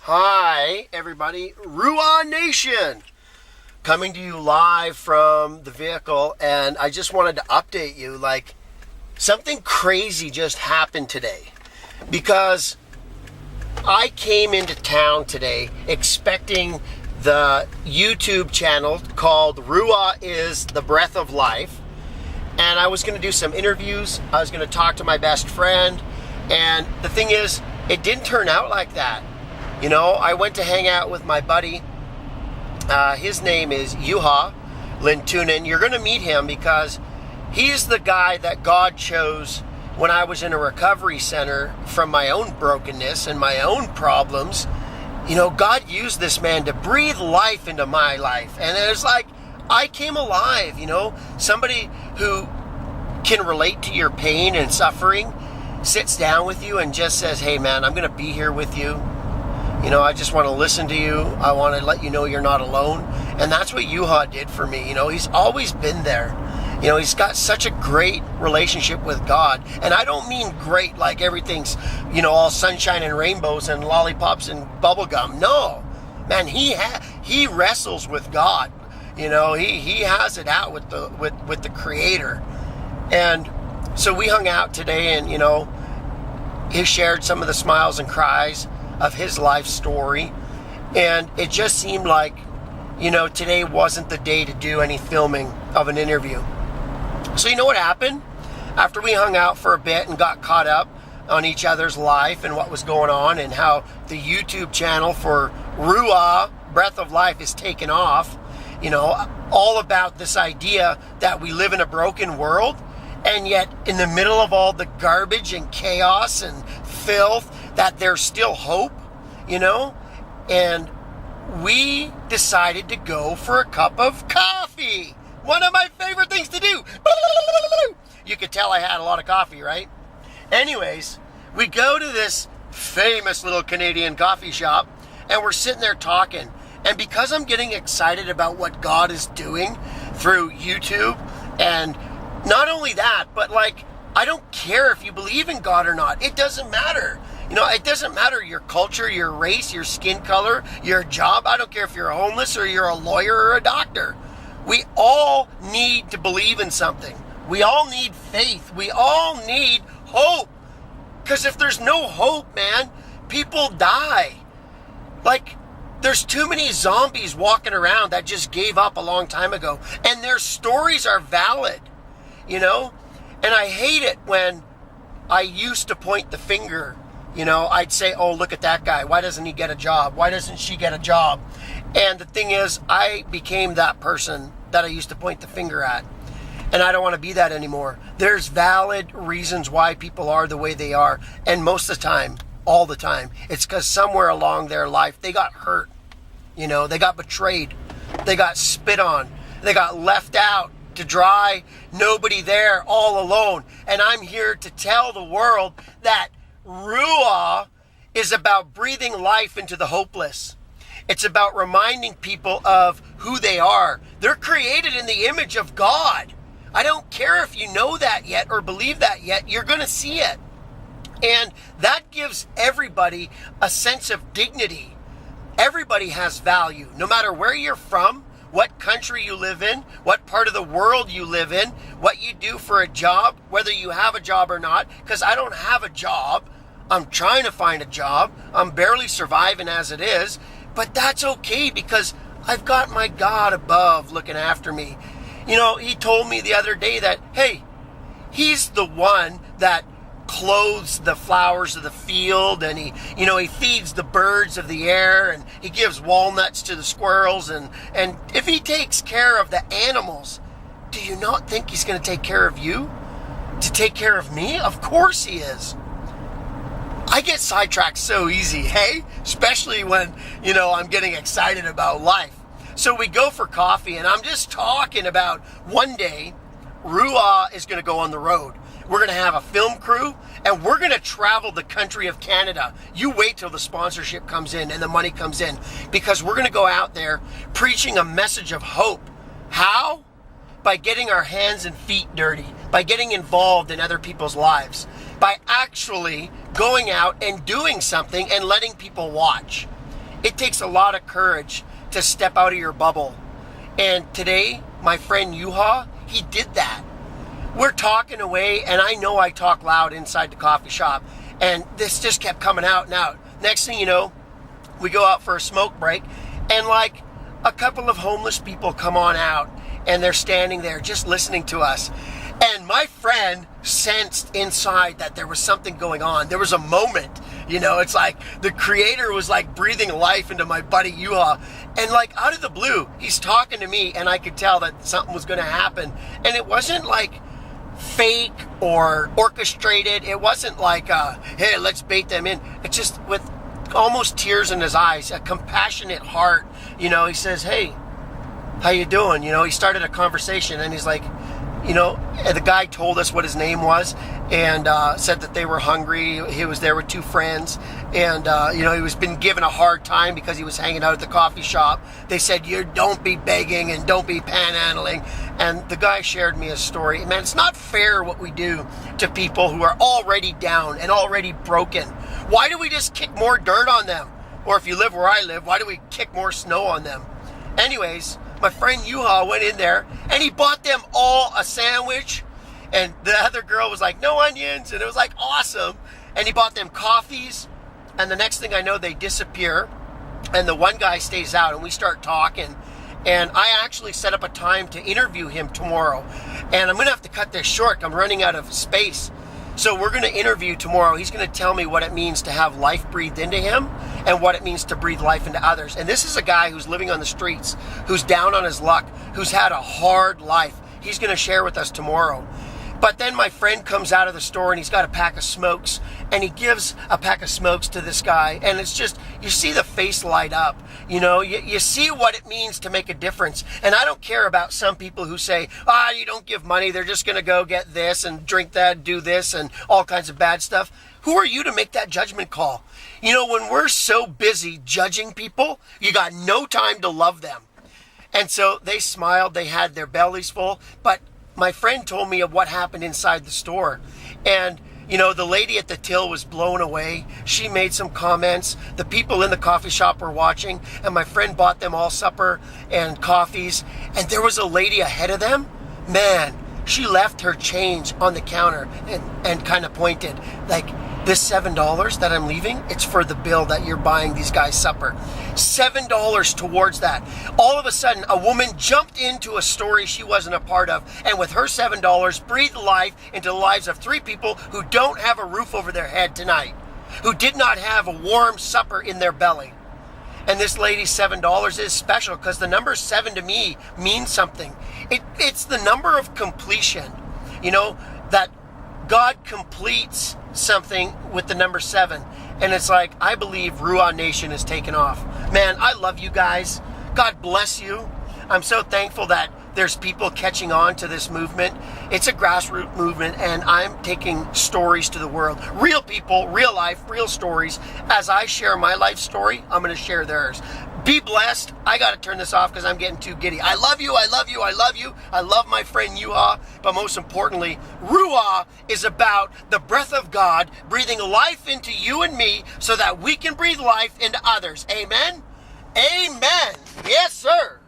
Hi, everybody. RUAH-Nation coming to you live from the vehicle, and I just wanted to update you. Something crazy just happened today because I came into town today expecting the YouTube channel called RUAH is the Breath of Life, and I was going to do some interviews. I was going to talk to my best friend, and the thing is, it didn't turn out like that. You know, I went to hang out with my buddy. His name is Juha Lintunen. You're going to meet him because he's the guy that God chose when I was in a recovery center from my own brokenness and my own problems. You know, God used this man to breathe life into my life. And it was like, I came alive, you know. Somebody who can relate to your pain and suffering sits down with you and just says, hey man, I'm going to be here with you. You know, I just want to listen to you. I want to let you know you're not alone. And that's what Juha did for me. You know, he's always been there. You know, he's got such a great relationship with God. And I don't mean great like everything's, you know, all sunshine and rainbows and lollipops and bubblegum. No, man, he wrestles with God. You know, he has it out with the Creator. And so we hung out today, and, you know, he shared some of the smiles and cries of his life story. And it just seemed like, you know, today wasn't the day to do any filming of an interview. So you know what happened? After we hung out for a bit and got caught up on each other's life and what was going on and how the YouTube channel for RUAH, Breath of Life, is taken off, you know, all about this idea that we live in a broken world, and yet in the middle of all the garbage and chaos and filth, that there's still hope, you know? And we decided to go for a cup of coffee. One of my favorite things to do. You could tell I had a lot of coffee, right? Anyways, we go to this famous little Canadian coffee shop, and we're sitting there talking. And because I'm getting excited about what God is doing through YouTube, and not only that, but I don't care if you believe in God or not. It doesn't matter. You know, it doesn't matter your culture, your race, your skin color, your job. I don't care if you're homeless or you're a lawyer or a doctor. We all need to believe in something. We all need faith. We all need hope. Because if there's no hope, man, people die. There's too many zombies walking around that just gave up a long time ago. And their stories are valid, you know? And I hate it when I used to point the finger. You know, I'd say, oh, look at that guy. Why doesn't he get a job? Why doesn't she get a job? And the thing is, I became that person that I used to point the finger at. And I don't want to be that anymore. There's valid reasons why people are the way they are. And most of the time, all the time, it's because somewhere along their life, they got hurt. You know, they got betrayed. They got spit on. They got left out to dry. Nobody there, all alone. And I'm here to tell the world that RUAH is about breathing life into the hopeless. It's about reminding people of who they are. They're created in the image of God. I don't care if you know that yet or believe that yet, you're going to see it. And that gives everybody a sense of dignity. Everybody has value, no matter where you're from, what country you live in, what part of the world you live in, what you do for a job, whether you have a job or not, because I don't have a job. I'm trying to find a job. I'm barely surviving as it is, but that's okay because I've got my God above looking after me. You know, he told me the other day that, hey, he's the one that clothes the flowers of the field, and he feeds the birds of the air, and he gives walnuts to the squirrels, and if he takes care of the animals, do you not think he's going to take care of you? To take care of me? Of course he is. I get sidetracked so easy, hey? Especially when, you know, I'm getting excited about life. So we go for coffee, and I'm just talking about one day, RUAH is going to go on the road. We're going to have a film crew, and we're going to travel the country of Canada. You wait till the sponsorship comes in and the money comes in, because we're going to go out there preaching a message of hope. How? By getting our hands and feet dirty, by getting involved in other people's lives, by actually going out and doing something and letting people watch. It takes a lot of courage to step out of your bubble. And today, my friend Yuha, he did that. We're talking away, and I know I talk loud inside the coffee shop, and this just kept coming out and out. Next thing you know, we go out for a smoke break, and like a couple of homeless people come on out, and they're standing there just listening to us. And my friend sensed inside that there was something going on. There was a moment, it's like the creator was like breathing life into my buddy Yuha. And like out of the blue, he's talking to me, and I could tell that something was going to happen. And it wasn't like fake or orchestrated. It wasn't like, hey, let's bait them in. It's just with almost tears in his eyes, a compassionate heart. He says, hey, how you doing? He started a conversation, and he's like, the guy told us what his name was, and said that they were hungry. He was there with two friends, and he was been given a hard time because he was hanging out at the coffee shop. They said, you don't be begging and don't be panhandling. And the guy shared me a story. Man, it's not fair what we do to people who are already down and already broken. Why do we just kick more dirt on them? Or if you live where I live, why do we kick more snow on them? Anyways, my friend Yuha went in there, and he bought them all a sandwich, and the other girl was like, no onions, and it was like awesome. And he bought them coffees, and the next thing I know, they disappear, and the one guy stays out, and we start talking, and I actually set up a time to interview him tomorrow, and I'm gonna have to cut this short. I'm running out of space. So we're going to interview tomorrow. He's going to tell me what it means to have life breathed into him and what it means to breathe life into others. And this is a guy who's living on the streets, who's down on his luck, who's had a hard life. He's going to share with us tomorrow. But then my friend comes out of the store, and he's got a pack of smokes, and he gives a pack of smokes to this guy. And it's just, you see the face light up. You see what it means to make a difference. And I don't care about some people who say, you don't give money. They're just going to go get this and drink that, do this, and all kinds of bad stuff. Who are you to make that judgment call? When we're so busy judging people, you got no time to love them. And so they smiled. They had their bellies full. But my friend told me of what happened inside the store. And, the lady at the till was blown away. She made some comments. The people in the coffee shop were watching, and my friend bought them all supper and coffees. And there was a lady ahead of them. Man, she left her change on the counter and kind of pointed like, this $7 that I'm leaving, it's for the bill that you're buying these guys supper. $7 towards that. All of a sudden, a woman jumped into a story she wasn't a part of, and with her $7, breathed life into the lives of 3 people who don't have a roof over their head tonight, who did not have a warm supper in their belly. And this lady's $7 is special because the number 7 to me means something. It's the number of completion, that God completes something with the number 7. And it's like, I believe RUAH-Nation is taking off. Man, I love you guys. God bless you. I'm so thankful that there's people catching on to this movement. It's a grassroots movement, and I'm taking stories to the world. Real people, real life, real stories. As I share my life story, I'm going to share theirs. Be blessed. I got to turn this off because I'm getting too giddy. I love you. I love you. I love you. I love my friend Yuha. But most importantly, RUAH is about the breath of God breathing life into you and me so that we can breathe life into others. Amen? Amen. Yes, sir.